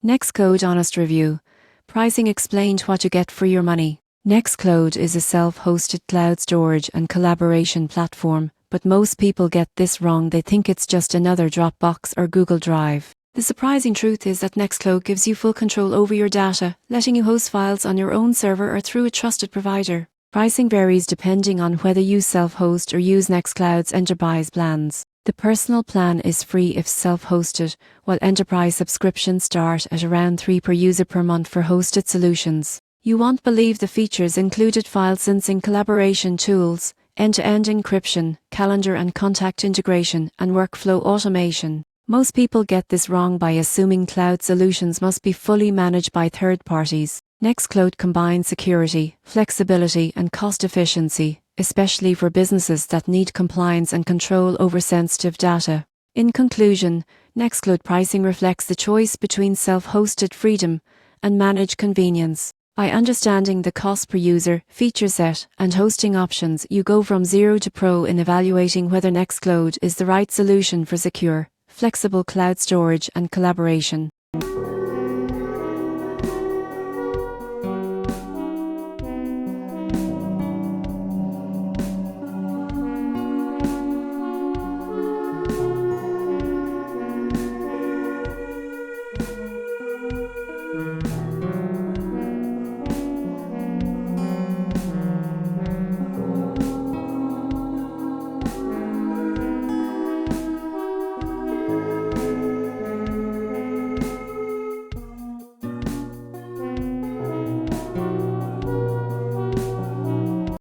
Nextcloud Honest Review. Pricing explained what you get for your money. Nextcloud is a self-hosted cloud storage and collaboration platform, but most people get this wrong. They think it's just another Dropbox or Google Drive. The surprising truth is that Nextcloud gives you full control over your data, letting you host files on your own server or through a trusted provider. Pricing varies depending on whether you self-host or use Nextcloud's enterprise plans. The personal plan is free if self-hosted, while enterprise subscriptions start at around $3 per user per month for hosted solutions. You won't believe the features included: file syncing, collaboration tools, end-to-end encryption, calendar and contact integration, and workflow automation. Most people get this wrong by assuming cloud solutions must be fully managed by third parties. Nextcloud combines security, flexibility, and cost efficiency, especially for businesses that need compliance and control over sensitive data. In conclusion, Nextcloud pricing reflects the choice between self-hosted freedom and managed convenience. By understanding the cost per user, feature set, and hosting options, you go from zero to pro in evaluating whether Nextcloud is the right solution for secure, flexible cloud storage and collaboration.